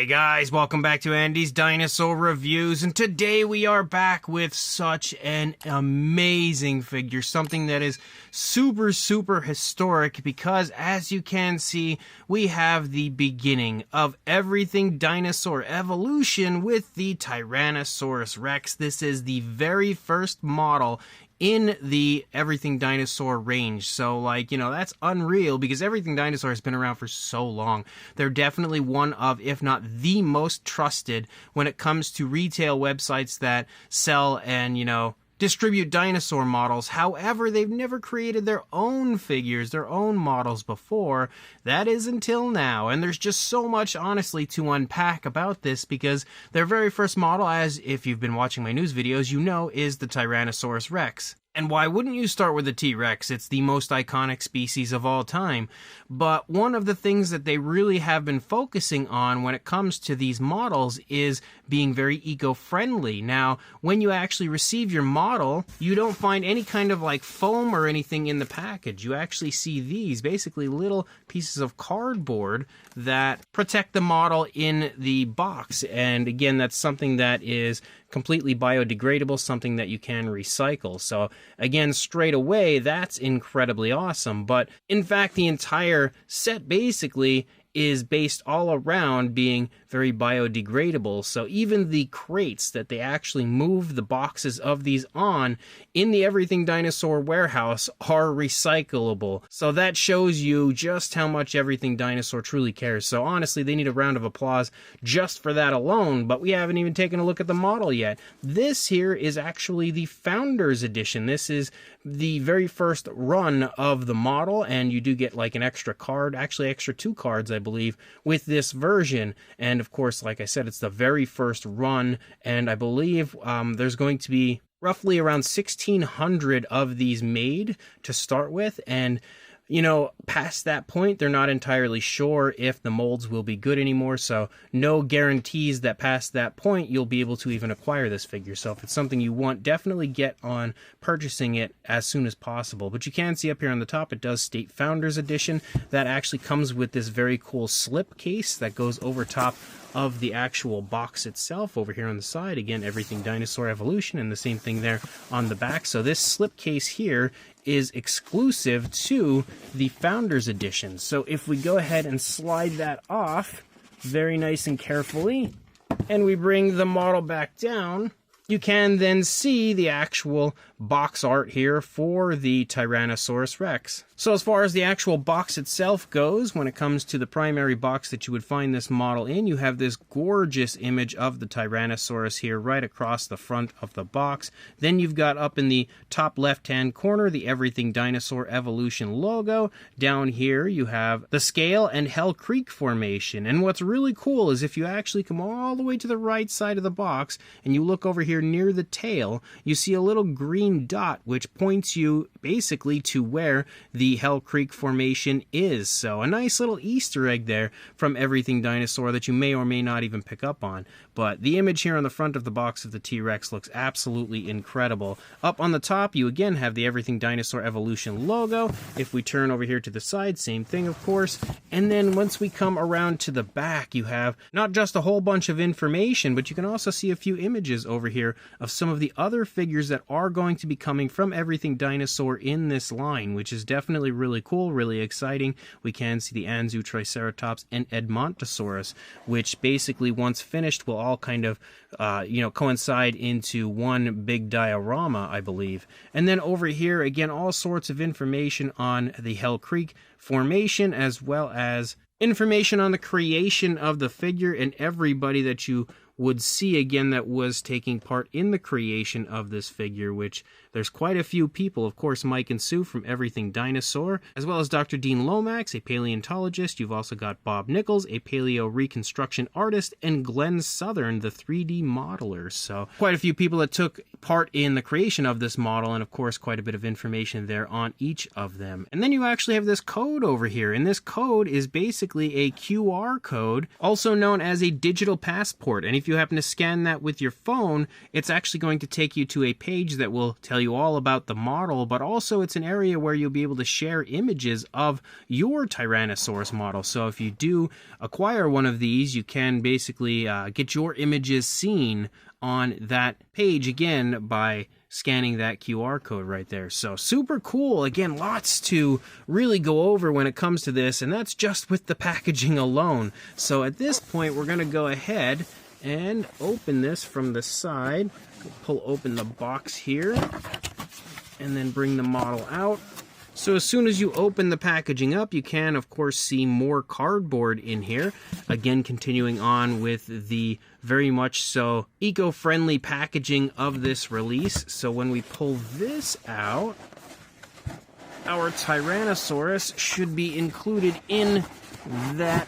Hey guys, welcome back to Andy's Dinosaur Reviews, and today we are back with such an amazing figure, something that is super historic because, as you can see, we have the beginning of Everything Dinosaur Evolution with the Tyrannosaurus Rex. This is the very first model in the Everything Dinosaur range. So, that's unreal because Everything Dinosaur has been around for so long. They're definitely one of, if not the most trusted when it comes to retail websites that sell and, distribute dinosaur models. However, they've never created their own figures, their own models before. That is until now. And there's just so much, honestly, to unpack about this because their very first model, as if you've been watching my news videos, you know, is the Tyrannosaurus Rex. And why wouldn't you start with the T-Rex? It's the most iconic species of all time. But one of the things that they really have been focusing on when it comes to these models is being very eco-friendly. Now, when you actually receive your model, you don't find any kind of foam or anything in the package. You actually see these basically little pieces of cardboard that protect the model in the box. And again, that's something that is completely biodegradable, something that you can recycle. So again, straight away, that's incredibly awesome. But in fact, the entire set basically is based all around being very biodegradable. So even the crates that they actually move the boxes of these on in the Everything Dinosaur warehouse are recyclable. So that shows you just how much Everything Dinosaur truly cares. So honestly, they need a round of applause just for that alone, but we haven't even taken a look at the model yet. This here is actually the Founders Edition. This is the very first run of the model, and you do get an extra card, actually extra 2 cards, I believe, with this version. And of course, like I said, it's the very first run, and I believe there's going to be roughly around 1,600 of these made to start with, and past that point, they're not entirely sure if the molds will be good anymore, so no guarantees that past that point you'll be able to even acquire this figure. So if it's something you want, definitely get on purchasing it as soon as possible. But you can see up here on the top, it does state Founders Edition. That actually comes with this very cool slip case that goes over top of the actual box itself. Over here on the side, again, Everything Dinosaur Evolution, and the same thing there on the back. So this slip case here is exclusive to the Founders Edition. So if we go ahead and slide that off very nice and carefully, and we bring the model back down, you can then see the actual box art here for the Tyrannosaurus Rex. So as far as the actual box itself goes, when it comes to the primary box that you would find this model in, you have this gorgeous image of the Tyrannosaurus here right across the front of the box. Then you've got up in the top left-hand corner the Everything Dinosaur Evolution logo. Down here you have the scale and Hell Creek formation. And what's really cool is if you actually come all the way to the right side of the box and you look over here near the tail, you see a little green dot which points you basically to where the Hell Creek formation is. So a nice little Easter egg there from Everything Dinosaur that you may or may not even pick up on. But the image here on the front of the box of the T-Rex looks absolutely incredible. Up on the top, you again have the Everything Dinosaur Evolution logo. If we turn over here to the side, same thing, of course. And then once we come around to the back, you have not just a whole bunch of information, but you can also see a few images over here of some of the other figures that are going to be coming from Everything Dinosaur in this line, which is definitely really cool, really exciting. We can see the Anzu Triceratops and Edmontosaurus, which basically once finished will all kind of coincide into one big diorama, I believe. And then over here, again, all sorts of information on the Hell Creek formation, as well as information on the creation of the figure and everybody that you would see again that was taking part in the creation of this figure, which there's quite a few people. Of course, Mike and Sue from Everything Dinosaur, as well as Dr. Dean Lomax, a paleontologist. You've also got Bob Nichols, a paleo reconstruction artist, and Glenn Southern, the 3D modeler. So quite a few people that took part in the creation of this model, and of course quite a bit of information there on each of them. And then you actually have this code over here, and this code is basically a QR code, also known as a digital passport. And if you happen to scan that with your phone, it's actually going to take you to a page that will tell you you all about the model, but also it's an area where you'll be able to share images of your Tyrannosaurus model. So if you do acquire one of these, you can basically get your images seen on that page again by scanning that QR code right there. So super cool. Again, lots to really go over when it comes to this, and that's just with the packaging alone. So at this point, we're going to go ahead and open this from the side. Pull open the box here, and then bring the model out. So as soon as you open the packaging up, you can, of course, see more cardboard in here. Again, continuing on with the very much so eco-friendly packaging of this release. So when we pull this out, our Tyrannosaurus should be included in that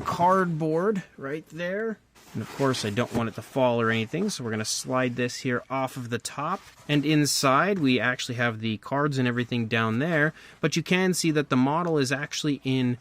cardboard right there. And of course, I don't want it to fall or anything, so we're going to slide this here off of the top. And inside, we actually have the cards and everything down there, but you can see that the model is actually in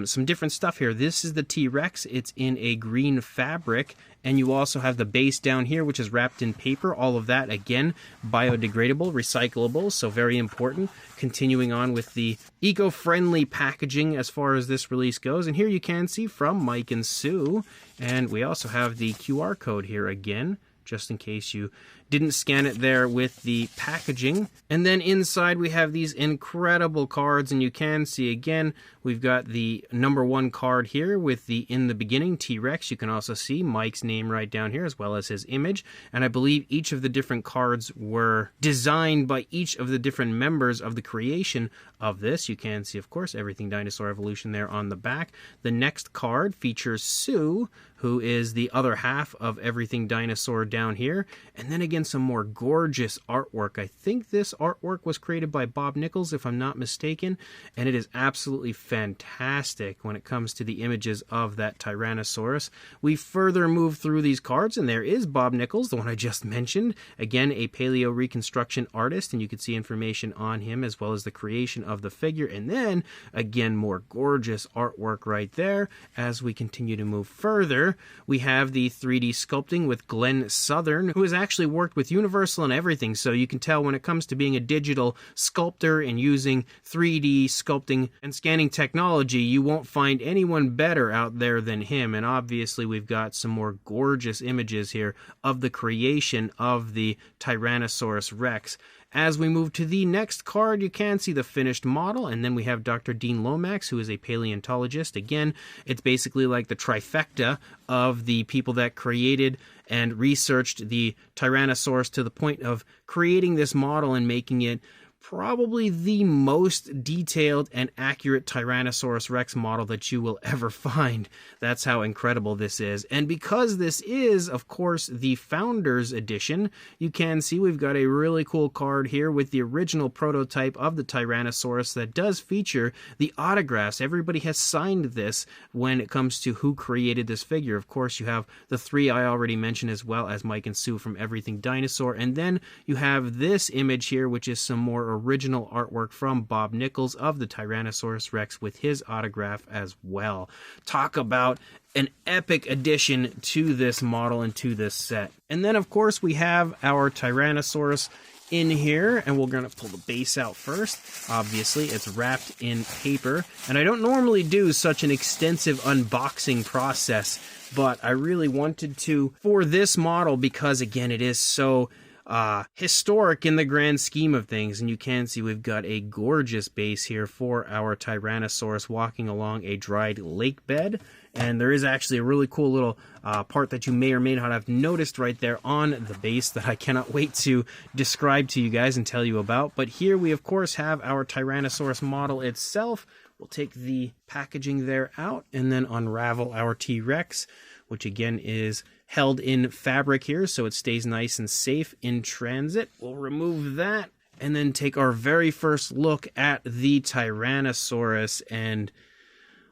some different stuff here. This is the T-Rex. It's in a green fabric, and you also have the base down here, which is wrapped in paper. All of that, again, biodegradable, recyclable, so very important. Continuing on with the eco-friendly packaging as far as this release goes. And here you can see from Mike and Sue. And we also have the QR code here again, just in case you didn't scan it there with the packaging. And then inside we have these incredible cards, and you can see again, we've got the #1 card here with the In the Beginning T-Rex. You can also see Mike's name right down here as well as his image. And I believe each of the different cards were designed by each of the different members of the creation of this. You can see, of course, Everything Dinosaur Evolution there on the back. The next card features Sue, who is the other half of Everything Dinosaur down here. And then again, some more gorgeous artwork. I think this artwork was created by Bob Nichols, if I'm not mistaken, and it is absolutely fantastic when it comes to the images of that Tyrannosaurus. We further move through these cards, and there is Bob Nichols, the one I just mentioned. Again, a paleo reconstruction artist, and you can see information on him as well as the creation of the figure. And then, again, more gorgeous artwork right there. As we continue to move further, we have the 3D sculpting with Glenn Southern, who has actually worked with Universal and everything, so you can tell when it comes to being a digital sculptor and using 3D sculpting and scanning technology, you won't find anyone better out there than him. And obviously we've got some more gorgeous images here of the creation of the Tyrannosaurus Rex. As we move to the next card, you can see the finished model, and then we have Dr. Dean Lomax, who is a paleontologist. Again, it's basically like the trifecta of the people that created and researched the Tyrannosaurus to the point of creating this model and making it probably the most detailed and accurate Tyrannosaurus Rex model that you will ever find. That's how incredible this is. And because this is, of course, the Founders Edition, you can see we've got a really cool card here with the original prototype of the Tyrannosaurus that does feature the autographs. Everybody has signed this when it comes to who created this figure. Of course, you have the three I already mentioned, as well as Mike and Sue from Everything Dinosaur. And then you have this image here, which is some more original artwork from Bob Nichols of the Tyrannosaurus Rex with his autograph as well. Talk about an epic addition to this model and to this set. And then, of course, we have our Tyrannosaurus in here, and we're going to pull the base out first. Obviously, it's wrapped in paper, and I don't normally do such an extensive unboxing process, but I really wanted to for this model because, again, it is so historic in the grand scheme of things. And you can see we've got a gorgeous base here for our Tyrannosaurus walking along a dried lake bed. And there is actually a really cool little part that you may or may not have noticed right there on the base that I cannot wait to describe to you guys and tell you about. But here we, of course, have our Tyrannosaurus model itself. We'll take the packaging there out and then unravel our T-Rex, which again is held in fabric here, so it stays nice and safe in transit. We'll remove that and then take our very first look at the Tyrannosaurus, and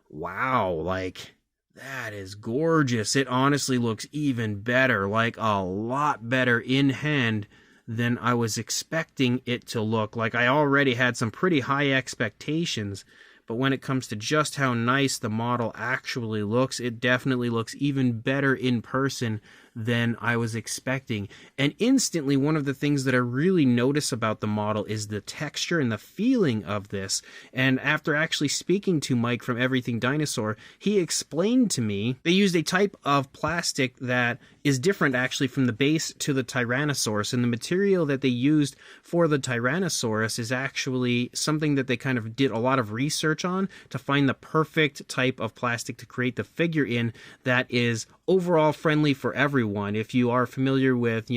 wow, like, that is gorgeous. It honestly looks even better, like a lot better in hand than I was expecting it to look. Like, I already had some pretty high expectations, but when it comes to just how nice the model actually looks, it definitely looks even better in person than I was expecting. And instantly, one of the things that I really notice about the model is the texture and the feeling of this. And after actually speaking to Mike from Everything Dinosaur, he explained to me they used a type of plastic that is different actually from the base to the Tyrannosaurus, and the material that they used for the Tyrannosaurus is actually something that they kind of did a lot of research on to find the perfect type of plastic to create the figure in that is overall friendly for everyone. If you are familiar with,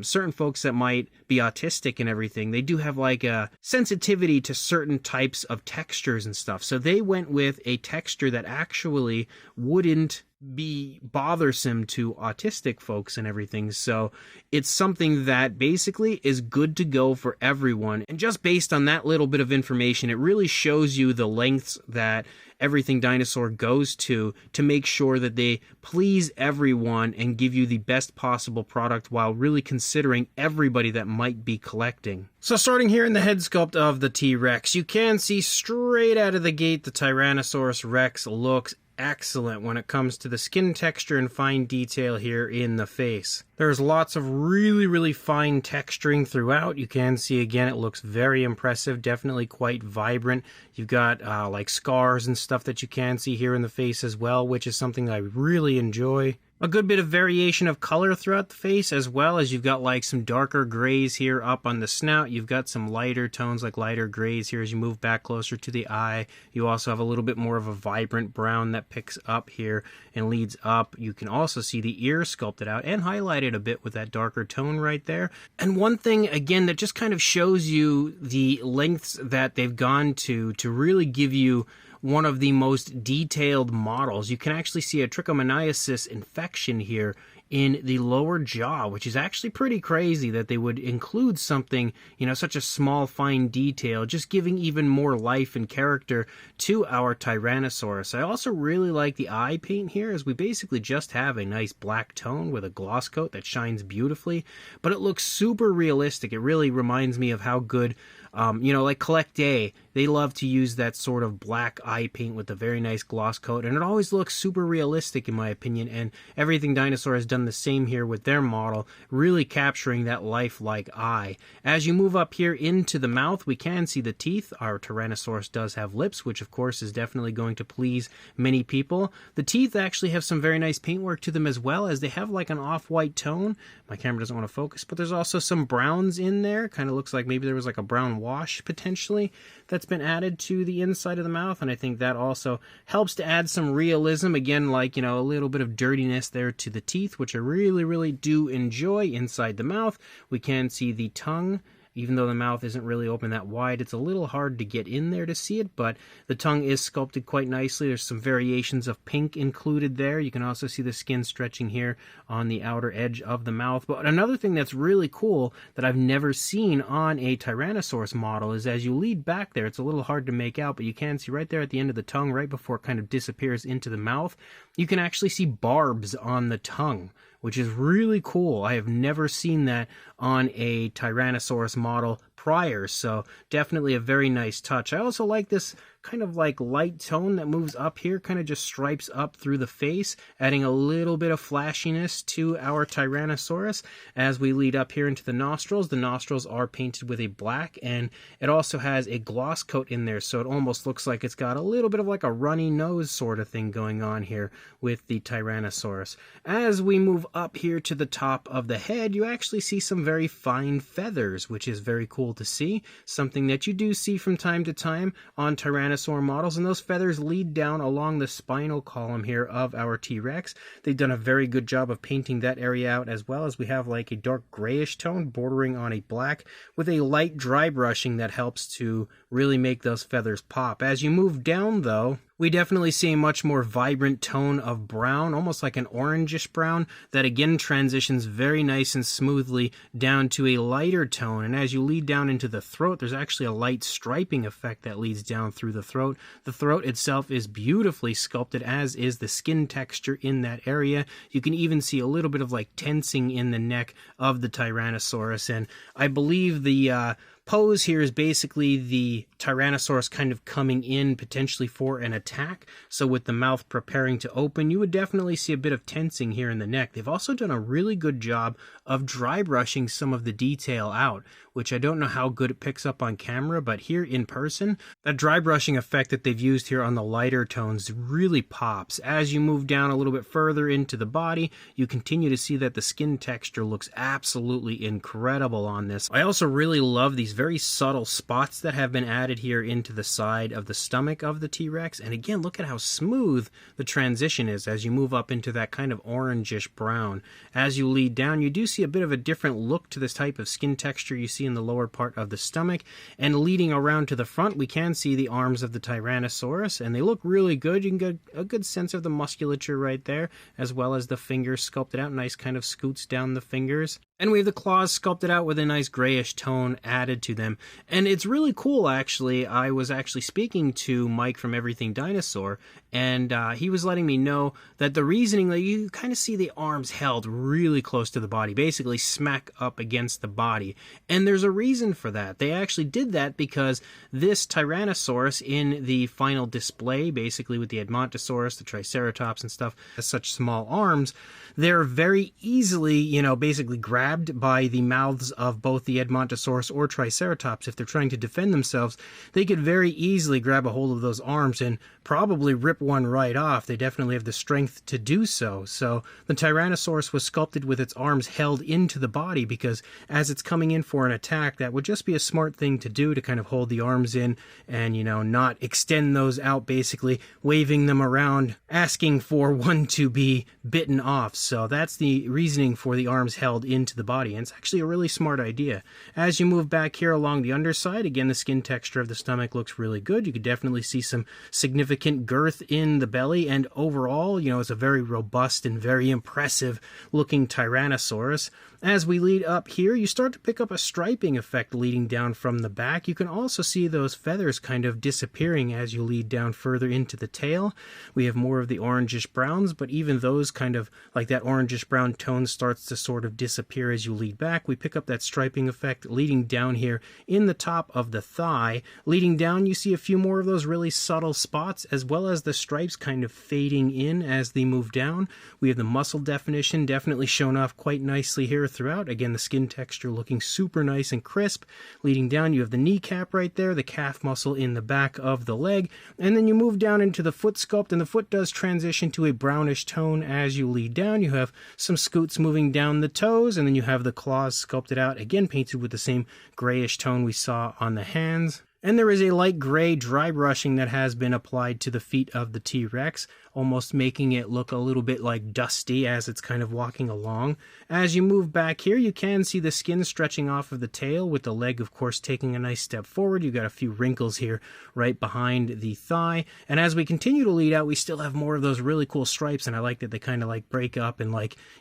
certain folks that might be autistic and everything, they do have like a sensitivity to certain types of textures and stuff. So they went with a texture that actually wouldn't be bothersome to autistic folks and everything. So it's something that basically is good to go for everyone. And just based on that little bit of information, it really shows you the lengths that Everything Dinosaur goes to make sure that they please everyone and give you the best possible product while really considering everybody that might be collecting. So starting here in the head sculpt of the T-Rex, you can see straight out of the gate the Tyrannosaurus Rex looks excellent when it comes to the skin texture and fine detail here in the face. There's lots of really fine texturing throughout. You can see again it looks very impressive, definitely quite vibrant. You've got like scars and stuff that you can see here in the face as well, which is something I really enjoy. A good bit of variation of color throughout the face, as well as you've got like some darker grays here up on the snout. You've got some lighter tones like lighter grays here as you move back closer to the eye. You also have a little bit more of a vibrant brown that picks up here and leads up. You can also see the ear sculpted out and highlighted a bit with that darker tone right there. And one thing again that just kind of shows you the lengths that they've gone to really give you one of the most detailed models. You can actually see a trichomoniasis infection here in the lower jaw, which is actually pretty crazy that they would include something, such a small, fine detail, just giving even more life and character to our Tyrannosaurus. I also really like the eye paint here, as we basically just have a nice black tone with a gloss coat that shines beautifully, but it looks super realistic. It really reminds me of how good like Collect Day, they love to use that sort of black eye paint with a very nice gloss coat, and it always looks super realistic in my opinion, and Everything Dinosaur has done the same here with their model, really capturing that lifelike eye. As you move up here into the mouth, we can see the teeth. Our Tyrannosaurus does have lips, which of course is definitely going to please many people. The teeth actually have some very nice paintwork to them as well, as they have like an off-white tone. My camera doesn't want to focus, but there's also some browns in there. Kind of looks like maybe there was like a brown wash potentially that's been added to the inside of the mouth, and I think that also helps to add some realism, again, like a little bit of dirtiness there to the teeth, which I really do enjoy inside the mouth. We can see the tongue. Even though the mouth isn't really open that wide, it's a little hard to get in there to see it, but the tongue is sculpted quite nicely. There's some variations of pink included there. You can also see the skin stretching here on the outer edge of the mouth. But another thing that's really cool that I've never seen on a Tyrannosaurus model is as you lead back there, it's a little hard to make out, but you can see right there at the end of the tongue, right before it kind of disappears into the mouth, you can actually see barbs on the tongue, which is really cool. I have never seen that on a Tyrannosaurus model prior, so definitely a very nice touch. I also like this kind of like light tone that moves up here, kind of just stripes up through the face, adding a little bit of flashiness to our Tyrannosaurus. As we lead up here into the nostrils are painted with a black, and it also has a gloss coat in there, so it almost looks like it's got a little bit of like a runny nose sort of thing going on here with the Tyrannosaurus. As we move up here to the top of the head, you actually see some very fine feathers, which is very cool to see, something that you do see from time to time on Tyrannosaurus models, and those feathers lead down along the spinal column here of our T-Rex. They've done a very good job of painting that area out, as well as we have like a dark grayish tone bordering on a black with a light dry brushing that helps to really make those feathers pop. As you move down though, we definitely see a much more vibrant tone of brown, almost like an orangish brown, that again transitions very nice and smoothly down to a lighter tone. And as you lead down into the throat, there's actually a light striping effect that leads down through the throat. The throat itself is beautifully sculpted, as is the skin texture in that area. You can even see a little bit of like tensing in the neck of the Tyrannosaurus, and I believe the pose here is basically the Tyrannosaurus kind of coming in potentially for an attack. So with the mouth preparing to open, you would definitely see a bit of tensing here in the neck. They've also done a really good job of dry brushing some of the detail out, which I don't know how good it picks up on camera, but here in person, that dry brushing effect that they've used here on the lighter tones really pops. As you move down a little bit further into the body, you continue to see that the skin texture looks absolutely incredible on this. I also really love these very subtle spots that have been added here into the side of the stomach of the T-Rex. And again, look at how smooth the transition is as you move up into that kind of orangish brown. As you lead down, you do see a bit of a different look to this type of skin texture you see in the lower part of the stomach. And leading around to the front, we can see the arms of the Tyrannosaurus, and they look really good. You can get a good sense of the musculature right there, as well as the fingers sculpted out, nice kind of scoots down the fingers. And we have the claws sculpted out with a nice grayish tone added to them. And it's really cool, actually. I was actually speaking to Mike from Everything Dinosaur, and he was letting me know that the reasoning, that you kind of see the arms held really close to the body, basically smack up against the body. And there's a reason for that. They actually did that because this Tyrannosaurus in the final display, basically with the Edmontosaurus, the Triceratops and stuff, has such small arms, they're very easily, basically grabbed by the mouths of both the Edmontosaurus or Triceratops. If they're trying to defend themselves, they could very easily grab a hold of those arms and probably rip one right off. They definitely have the strength to do so. So the Tyrannosaurus was sculpted with its arms held into the body because as it's coming in for an attack, that would just be a smart thing to do, to kind of hold the arms in and, not extend those out, basically waving them around, asking for one to be bitten off. So that's the reasoning for the arms held into the body, and it's actually a really smart idea. As you move back here along the underside, again, the skin texture of the stomach looks really good. You could definitely see some significant girth in the belly, and overall, it's a very robust and very impressive looking Tyrannosaurus. As we lead up here, you start to pick up a striping effect leading down from the back. You can also see those feathers kind of disappearing as you lead down further into the tail. We have more of the orangish browns, but even those kind of, like that orangish brown tone starts to sort of disappear as you lead back. We pick up that striping effect leading down here in the top of the thigh. Leading down, you see a few more of those really subtle spots, as well as the stripes kind of fading in as they move down. We have the muscle definition definitely shown off quite nicely here throughout. Again, the skin texture looking super nice and crisp. Leading down, you have the kneecap right there, the calf muscle in the back of the leg, and then you move down into the foot sculpt, and the foot does transition to a brownish tone as you lead down. You have some scoots moving down the toes, and then you have the claws sculpted out, again painted with the same grayish tone we saw on the hands. And there is a light gray dry brushing that has been applied to the feet of the T-Rex, almost making it look a little bit like dusty as it's kind of walking along. As you move back here, you can see the skin stretching off of the tail, with the leg, of course, taking a nice step forward. You've got a few wrinkles here right behind the thigh. And as we continue to lead out, we still have more of those really cool stripes, and I like that they kind of like break up and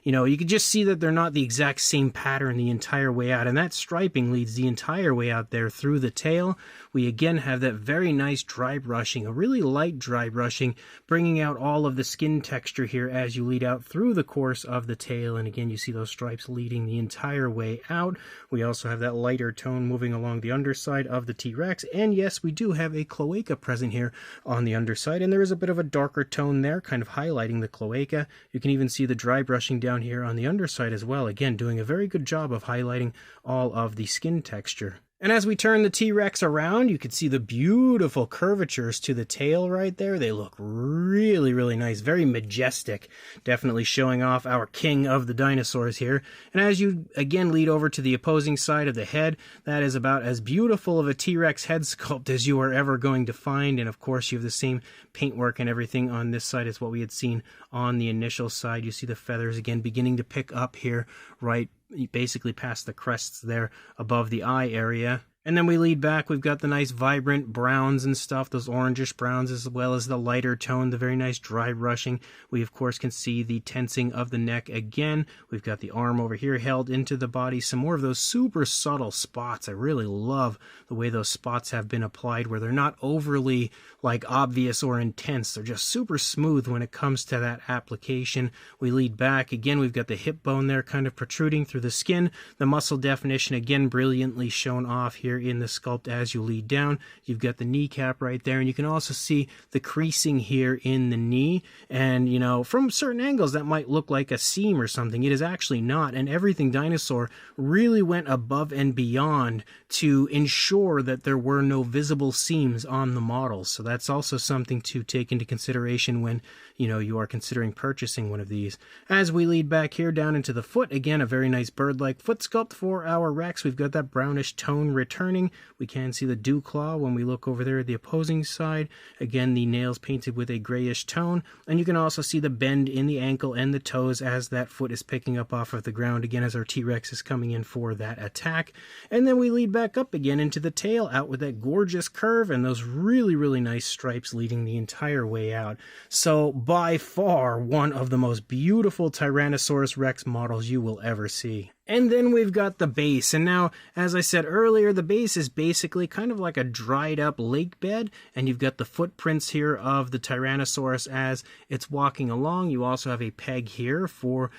you can just see that they're not the exact same pattern the entire way out. And that striping leads the entire way out there through the tail. We again have that very nice dry brushing, a really light dry brushing, bringing out all of the skin texture here as you lead out through the course of the tail. And again, you see those stripes leading the entire way out. We also have that lighter tone moving along the underside of the T-Rex. And yes, we do have a cloaca present here on the underside, and there is a bit of a darker tone there, kind of highlighting the cloaca. You can even see the dry brushing down here on the underside as well, again doing a very good job of highlighting all of the skin texture. And as we turn the T-Rex around, you can see the beautiful curvatures to the tail right there. They look really, really nice, very majestic, definitely showing off our king of the dinosaurs here. And as you again lead over to the opposing side of the head, that is about as beautiful of a T-Rex head sculpt as you are ever going to find. And of course, you have the same paintwork and everything on this side as what we had seen on the initial side. You see the feathers again beginning to pick up here right basically past the crests there above the eye area. And then we lead back, we've got the nice vibrant browns and stuff, those orangish browns, as well as the lighter tone, the very nice dry brushing. We, of course, can see the tensing of the neck again. We've got the arm over here held into the body. Some more of those super subtle spots. I really love the way those spots have been applied, where they're not overly, obvious or intense. They're just super smooth when it comes to that application. We lead back. Again, we've got the hip bone there kind of protruding through the skin. The muscle definition, again, brilliantly shown off here here in the sculpt as you lead down. You've got the kneecap right there, and you can also see the creasing here in the knee. And, you know, from certain angles that might look like a seam or something. It is actually not. And Everything Dinosaur really went above and beyond to ensure that there were no visible seams on the models. So that's also something to take into consideration when, you know, you are considering purchasing one of these. As we lead back here down into the foot, again, a very nice bird-like foot sculpt for our Rex. We've got that brownish tone returning. We can see the dew claw when we look over there at the opposing side. Again, the nails painted with a grayish tone. And you can also see the bend in the ankle and the toes as that foot is picking up off of the ground, again, as our T-Rex is coming in for that attack. And then we lead back up again into the tail, out with that gorgeous curve and those really, really nice stripes leading the entire way out. So by far one of the most beautiful Tyrannosaurus Rex models you will ever see. And then we've got the base. And now, as I said earlier, the base is basically kind of like a dried up lake bed. And you've got the footprints here of the Tyrannosaurus as it's walking along. You also have a peg here for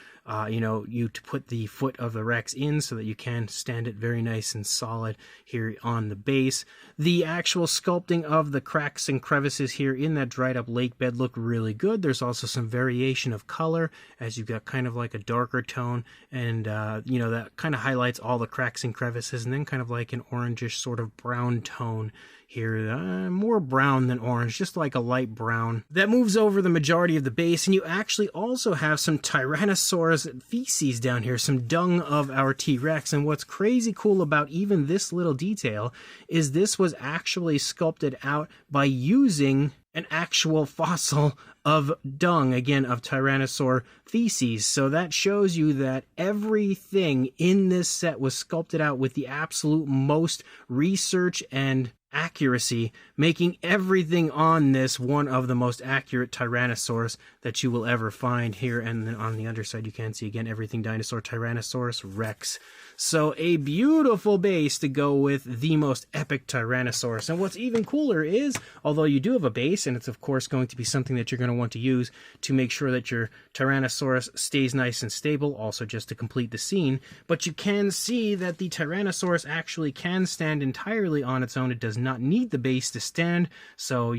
you to put the foot of the Rex in so that you can stand it very nice and solid here on the base. The actual sculpting of the cracks and crevices here in that dried up lake bed look really good. There's also some variation of color as you've got kind of like a darker tone and, that kind of highlights all the cracks and crevices, and then kind of like an orangish sort of brown tone here, more brown than orange, just like a light brown. That moves over the majority of the base, and you actually also have some Tyrannosaurus feces down here, some dung of our T-Rex. And what's crazy cool about even this little detail is this was actually sculpted out by using an actual fossil of dung, again, of Tyrannosaur feces. So that shows you that everything in this set was sculpted out with the absolute most research and accuracy, making everything on this one of the most accurate Tyrannosaurus that you will ever find here. And then on the underside, you can see again, Everything Dinosaur Tyrannosaurus Rex. So a beautiful base to go with the most epic Tyrannosaurus. And what's even cooler is, although you do have a base, and it's of course going to be something that you're going to want to use to make sure that your Tyrannosaurus stays nice and stable, also just to complete the scene, but you can see that the Tyrannosaurus actually can stand entirely on its own. It does not need the base to stand, so,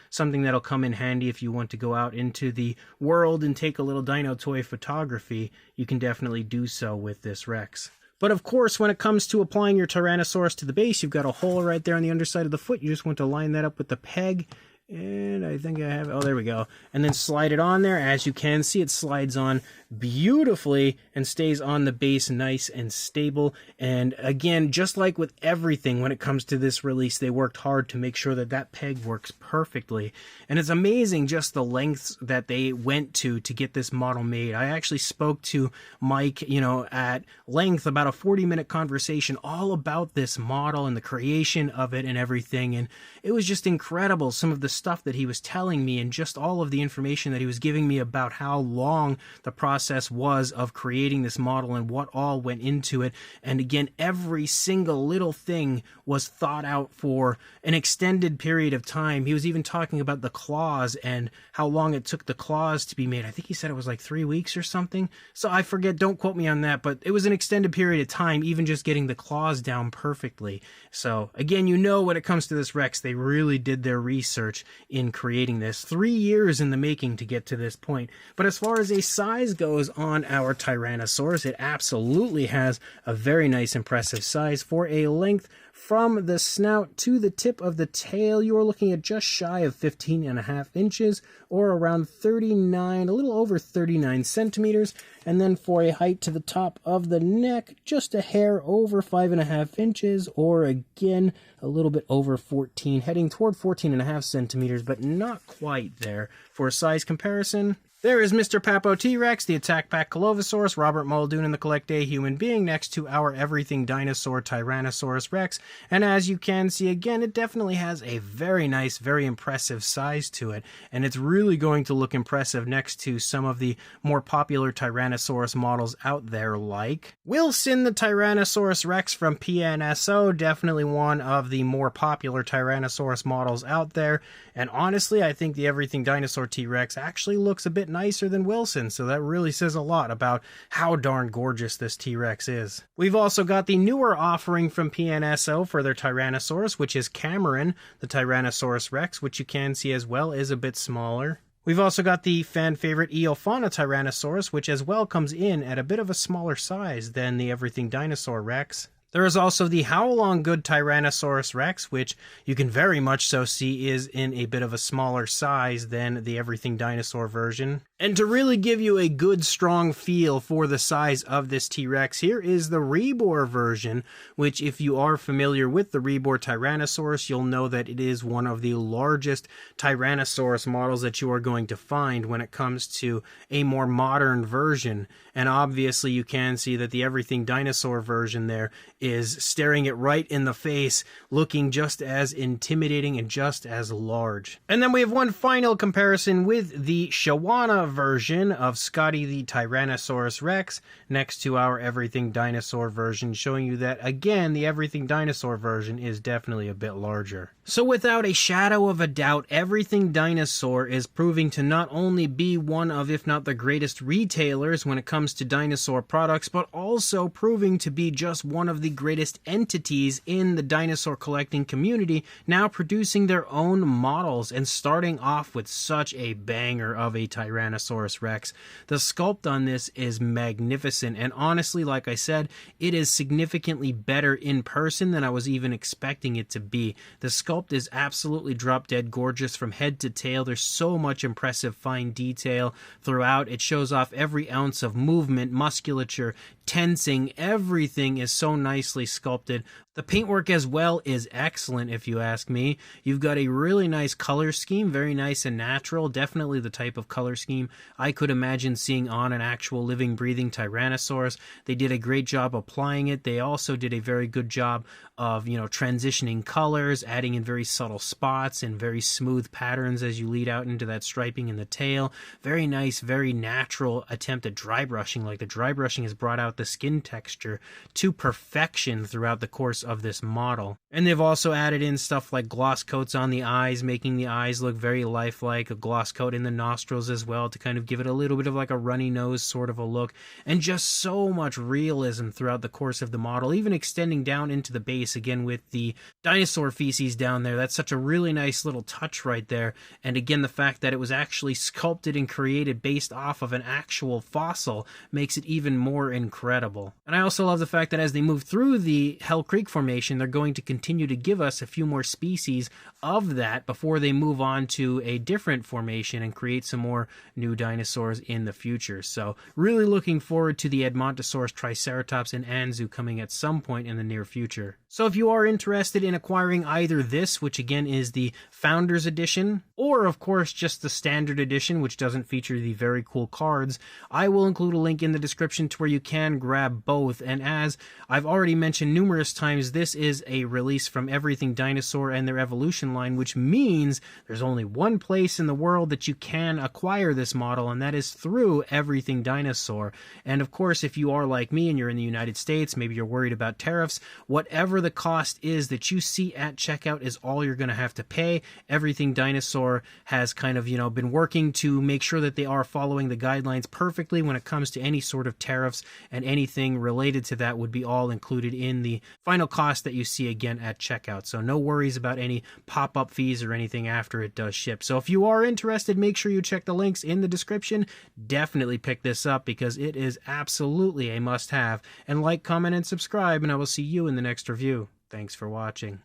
something that'll come in handy if you want to go out into the world and take a little dino toy photography. You can definitely do so with this Rex. But of course, when it comes to applying your Tyrannosaurus to the base, you've got a hole right there on the underside of the foot. You just want to line that up with the peg. And I think I have, oh, there we go. And then slide it on there. As you can see, it slides on beautifully and stays on the base nice and stable. And again, just like with everything when it comes to this release, they worked hard to make sure that that peg works perfectly. And it's amazing just the lengths that they went to get this model made. I actually spoke to Mike, at length, about a 40-minute conversation all about this model and the creation of it and everything. And it was just incredible, some of the stuff that he was telling me and just all of the information that he was giving me about how long the process was of creating this model and what all went into it. And again, every single little thing was thought out for an extended period of time. He was even talking about the claws and how long it took the claws to be made. I think he said it was like 3 weeks or something. So I forget, don't quote me on that, but it was an extended period of time, even just getting the claws down perfectly. So again, when it comes to this Rex, they really did their research in creating this. 3 years in the making to get to this point. But as far as a size goes on our Tyrannosaurus, it absolutely has a very nice, impressive size. For a length from the snout to the tip of the tail, you are looking at just shy of 15.5 inches, or around 39, a little over 39 centimeters. And then for a height to the top of the neck, just a hair over 5.5 inches, or again, a little bit over 14, heading toward 14.5 centimeters, but not quite there. For a size comparison, there is Mr. Papo T-Rex, the Attack Pack Colovosaurus, Robert Muldoon, and the Collect A Human Being next to our Everything Dinosaur Tyrannosaurus Rex. And as you can see, again, it definitely has a very nice, very impressive size to it. And it's really going to look impressive next to some of the more popular Tyrannosaurus models out there, like Wilson, the Tyrannosaurus Rex from PNSO, definitely one of the more popular Tyrannosaurus models out there. And honestly, I think the Everything Dinosaur T-Rex actually looks a bit nicer than Wilson, so that really says a lot about how darn gorgeous this T-Rex is. We've also got the newer offering from PNSO for their Tyrannosaurus, which is Cameron, the Tyrannosaurus Rex, which you can see as well is a bit smaller. We've also got the fan favorite Eofauna Tyrannosaurus, which as well comes in at a bit of a smaller size than the Everything Dinosaur Rex. There is also the Howlong Good Tyrannosaurus Rex, which you can very much so see is in a bit of a smaller size than the Everything Dinosaur version. And to really give you a good, strong feel for the size of this T-Rex, here is the Rebor version, which if you are familiar with the Rebor Tyrannosaurus, you'll know that it is one of the largest Tyrannosaurus models that you are going to find when it comes to a more modern version. And obviously you can see that the Everything Dinosaur version there is staring it right in the face, looking just as intimidating and just as large. And then we have one final comparison with the Shawana version of Scotty the Tyrannosaurus Rex next to our Everything Dinosaur version, showing you that, again, the Everything Dinosaur version is definitely a bit larger. So without a shadow of a doubt, Everything Dinosaur is proving to not only be one of, if not the greatest retailers when it comes to dinosaur products, but also proving to be just one of the greatest entities in the dinosaur collecting community, now producing their own models and starting off with such a banger of a Tyrannosaurus Rex. The sculpt on this is magnificent, and honestly, like I said, it is significantly better in person than I was even expecting it to be. The sculpt is absolutely drop dead gorgeous from head to tail. There's so much impressive fine detail throughout. It shows off every ounce of movement, musculature, tensing. Everything is so nicely sculpted. The paintwork as well is excellent, if you ask me. You've got a really nice color scheme, very nice and natural, definitely the type of color scheme I could imagine seeing on an actual living, breathing Tyrannosaurus. They did a great job applying it. They also did a very good job of, transitioning colors, adding in very subtle spots and very smooth patterns as you lead out into that striping in the tail. Very nice, very natural attempt at dry brushing. Like the dry brushing has brought out the skin texture to perfection throughout the course of this model. And they've also added in stuff like gloss coats on the eyes, making the eyes look very lifelike, a gloss coat in the nostrils as well to kind of give it a little bit of like a runny nose sort of a look, and just so much realism throughout the course of the model, even extending down into the base again with the dinosaur feces down there. That's such a really nice little touch right there. And again, the fact that it was actually sculpted and created based off of an actual fossil makes it even more incredible. And I also love the fact that as they move through the Hell Creek formation, they're going to continue to give us a few more species of that before they move on to a different formation and create some more new dinosaurs in the future. So really looking forward to the Edmontosaurus, Triceratops, and Anzu coming at some point in the near future. So if you are interested in acquiring either this, which again is the Founders Edition, or of course just the Standard Edition, which doesn't feature the very cool cards, I will include a link in the description to where you can grab both. And as I've already mentioned numerous times, this is a release from Everything Dinosaur and their Evolution line, which means there's only one place in the world that you can acquire this model, and that is through Everything Dinosaur. And of course, if you are like me and you're in the United States, maybe you're worried about tariffs, whatever the cost is that you see at checkout is all you're going to have to pay. Everything Dinosaur has kind of, been working to make sure that they are following the guidelines perfectly when it comes to any sort of tariffs, and anything related to that would be all included in the final cost that you see again at checkout. So no worries about any pop-up fees or anything after it does ship. So if you are interested, make sure you check the links in the description. Definitely pick this up because it is absolutely a must-have. And like, comment, and subscribe, and I will see you in the next review. Thanks for watching.